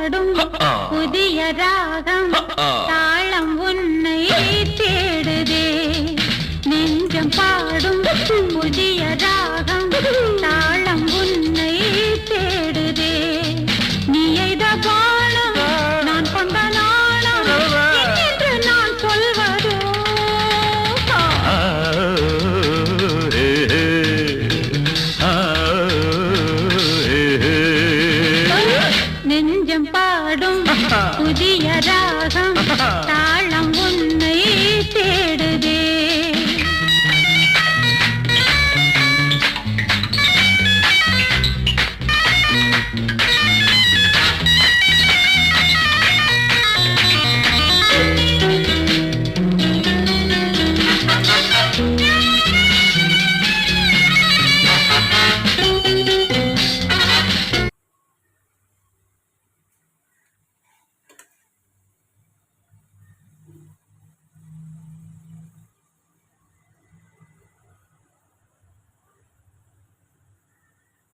பாடும் புதிய ராகம் தாளம் உன்னை தேடுதே நெஞ்சம் பாடும் புதிய ராகம் தாளம் உன்னை தேடுதே நீ எய்த பானம் நான் கொண்ட நாணம் என்று நான் சொல்வதோ நெஞ்சம் பாடும் புதிய ராகம்